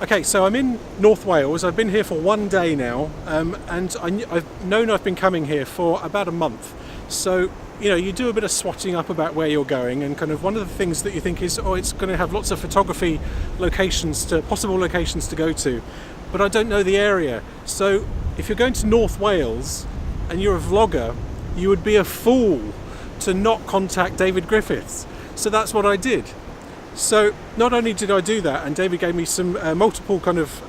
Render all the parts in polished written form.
Okay, so I'm in North Wales. I've been here for 1 day now, and I've known I've been coming here for about a month. So, you know, you do a bit of swatting up about where you're going, and kind of one of the things that you think is, oh, it's going to have lots of photography locations, possible locations to go to, but I don't know the area. So if you're going to North Wales and you're a vlogger, you would be a fool to not contact David Griffiths. So that's what I did. So not only did I do that, and David gave me some multiple kind of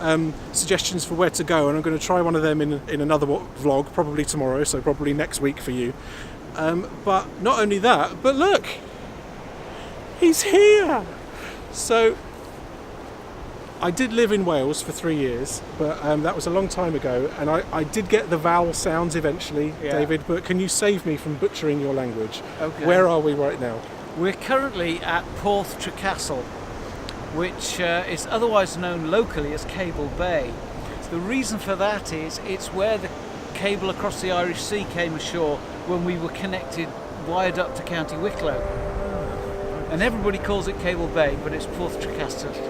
suggestions for where to go, and I'm going to try one of them in another vlog, probably tomorrow, so probably next week for you. But not only that, but look, he's here. So I did live in Wales for 3 years, but that was a long time ago, and I did get the vowel sounds eventually, yeah. David, but can you save me from butchering your language? Okay. Where are we right now? We're currently at Porth Trecastell, which is otherwise known locally as Cable Bay. The reason for that is it's where the cable across the Irish Sea came ashore when we were connected wired up to County Wicklow. And everybody calls it Cable Bay, but it's Porth Trecastell.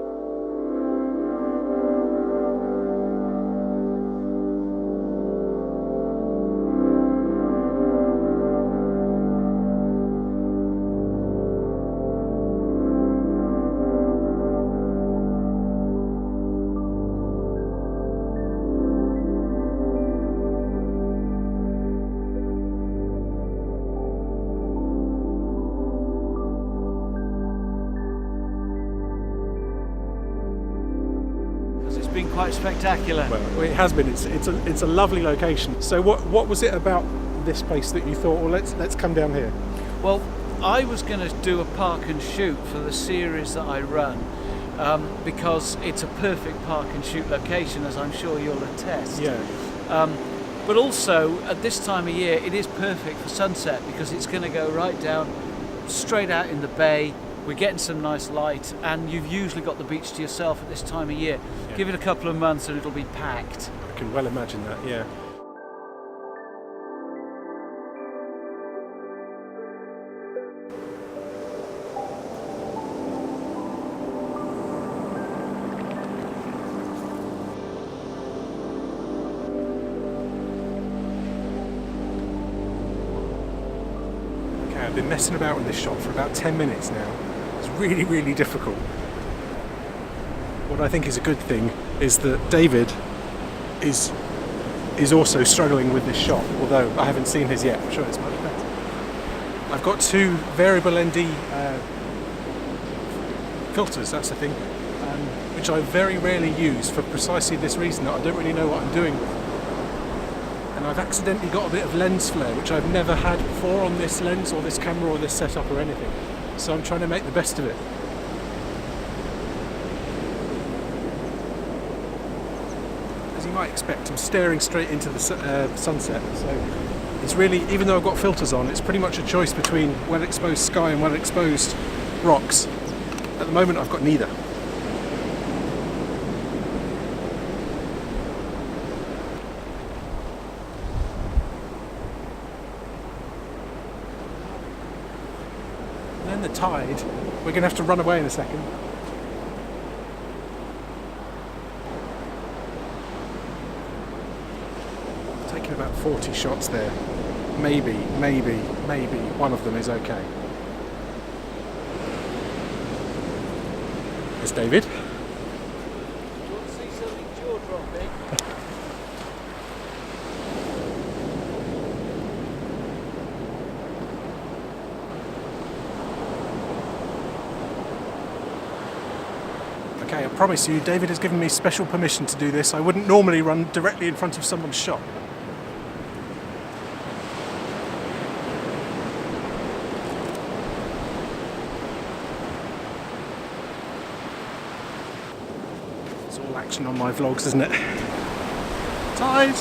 Been quite spectacular. Well, it has been. It's a lovely location. So what was it about this place that you thought, well, let's come down here? Well, I was going to do a park and shoot for the series that I run, because it's a perfect park and shoot location, as I'm sure you'll attest. Yeah. But also at this time of year, it is perfect for sunset because it's going to go right down, straight out in the bay. We're getting some nice light, and you've usually got the beach to yourself at this time of year. Yeah. Give it a couple of months and it'll be packed. I can well imagine that, yeah. Okay, I've been messing about with this shot for about 10 minutes now. Really, really difficult. What I think is a good thing is that David is also struggling with this shot, although I haven't seen his yet. I'm sure it's much better. I've got two variable ND filters, that's the thing, which I very rarely use for precisely this reason, that I don't really know what I'm doing with. And I've accidentally got a bit of lens flare, which I've never had before on this lens or this camera or this setup or anything. So I'm trying to make the best of it. As you might expect, I'm staring straight into the sunset. So it's really, even though I've got filters on, it's pretty much a choice between well-exposed sky and well-exposed rocks. At the moment, I've got neither. The tide, we're going to have to run away in a second. I've taken about 40 shots there. Maybe one of them is okay. There's David. Do you want to see something jaw-dropping? Okay, I promise you, David has given me special permission to do this. I wouldn't normally run directly in front of someone's shot. It's all action on my vlogs, isn't it? Tide!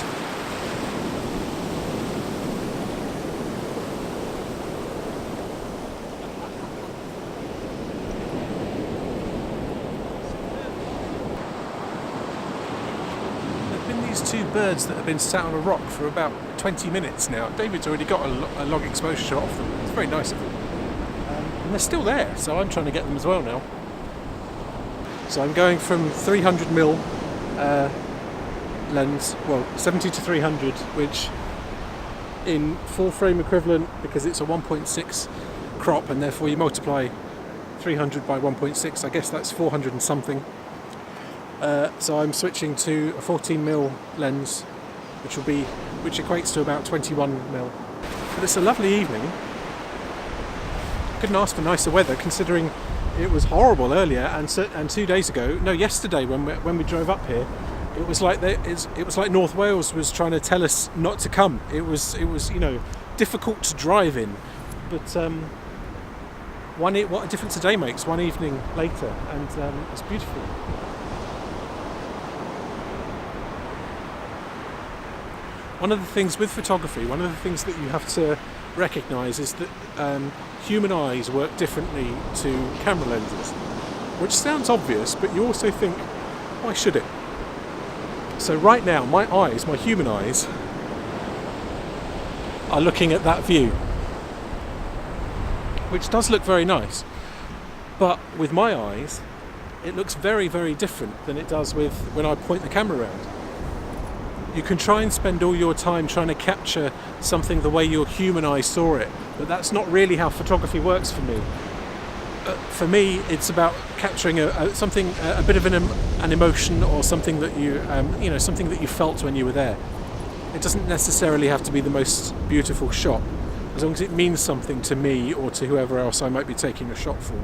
These two birds that have been sat on a rock for about 20 minutes now. David's already got a long exposure shot off them. It's very nice of them. And they're still there, so I'm trying to get them as well now. So I'm going from 300mm lens, well 70 to 300, which in full frame equivalent, because it's a 1.6 crop and therefore you multiply 300 by 1.6, I guess that's 400 and something. So I'm switching to a 14mm lens, which equates to about 21mm. But it's a lovely evening. Couldn't ask for nicer weather, considering it was horrible earlier, and 2 days ago, no, yesterday when we drove up here, it was like North Wales was trying to tell us not to come. It was difficult to drive in, but what a difference a day makes. One evening later, and it's beautiful. One of the things with photography, one of the things that you have to recognise is that human eyes work differently to camera lenses, which sounds obvious, but you also think, why should it? So right now, my human eyes, are looking at that view, which does look very nice, but with my eyes, it looks very, very different than it does with when I point the camera around. You can try and spend all your time trying to capture something the way your human eye saw it, but that's not really how photography works for me. For me, it's about capturing a bit of an emotion, or something that something that you felt when you were there. It doesn't necessarily have to be the most beautiful shot, as long as it means something to me or to whoever else I might be taking a shot for.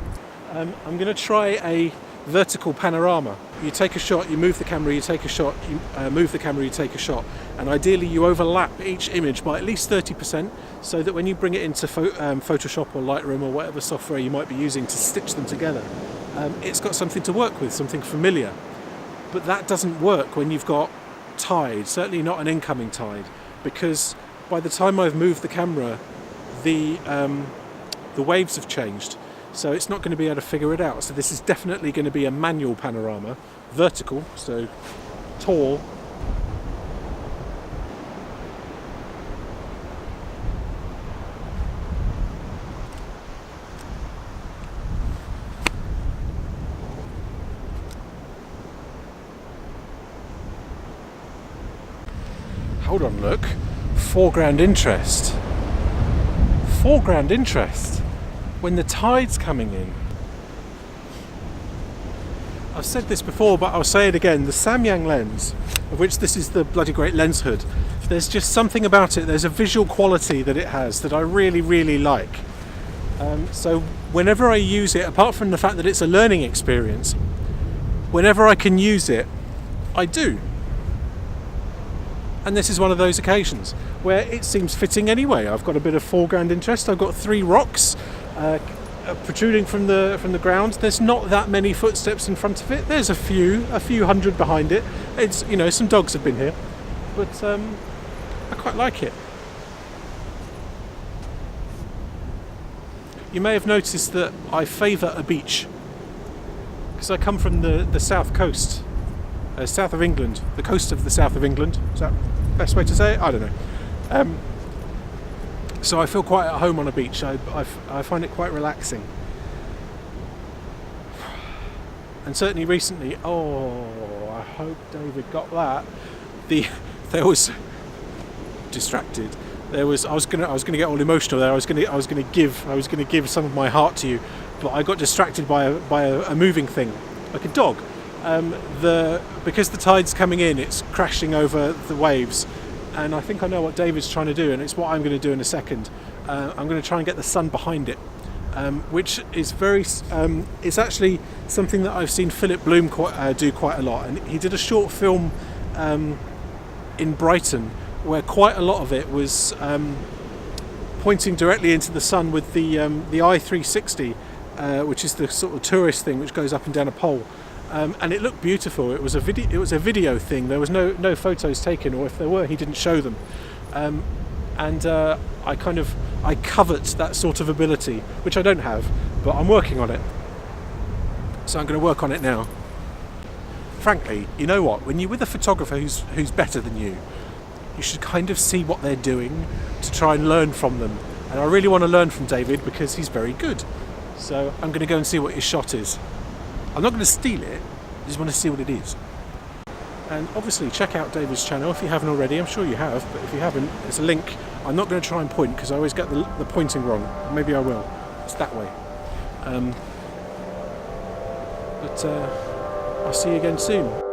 I'm going to try a vertical panorama. You take a shot, you move the camera, you take a shot, you move the camera, you take a shot, and ideally you overlap each image by at least 30%, so that when you bring it into Photoshop or Lightroom or whatever software you might be using to stitch them together, it's got something to work with, something familiar. But that doesn't work when you've got tide, certainly not an incoming tide, because by the time I've moved the camera, the waves have changed. So it's not going to be able to figure it out. So this is definitely going to be a manual panorama, vertical, so tall. Hold on, look, foreground interest. Foreground interest. When the tide's coming in. I've said this before, but I'll say it again. The Samyang lens, of which this is the bloody great lens hood, there's just something about it, there's a visual quality that it has that I really, really like. So whenever I use it, apart from the fact that it's a learning experience, whenever I can use it, I do. And this is one of those occasions where it seems fitting anyway. I've got a bit of foreground interest. I've got 3 rocks protruding from the ground. There's not that many footsteps in front of it. There's a few hundred behind it. It's, some dogs have been here, but I quite like it. You may have noticed that I favour a beach, because I come from the south coast, south of England, the coast of the south of England. Is that the best way to say it? I don't know. So I feel quite at home on a beach. I find it quite relaxing. And certainly recently, I hope David got that. There was distracted. I was gonna get all emotional there. I was gonna give some of my heart to you, but I got distracted by a moving thing, like a dog. Because the tide's coming in, it's crashing over the waves. And I think I know what David's trying to do, and it's what I'm going to do in a second. I'm going to try and get the sun behind it, which is it's actually something that I've seen Philip Bloom do quite a lot. And he did a short film in Brighton where quite a lot of it was pointing directly into the sun with the i360, which is the sort of tourist thing which goes up and down a pole. And it looked beautiful. It was a video thing. There was no photos taken, or if there were, he didn't show them. I covet that sort of ability, which I don't have, but I'm working on it. So I'm going to work on it now. Frankly, you know what? When you're with a photographer who's better than you should kind of see what they're doing to try and learn from them. And I really want to learn from David because he's very good. So I'm going to go and see what his shot is. I'm not going to steal it, just want to see what it is. And obviously check out David's channel if you haven't already. I'm sure you have, but if you haven't, there's a link. I'm not going to try and point because I always get the pointing wrong. Maybe I will. It's that way. But I'll see you again soon.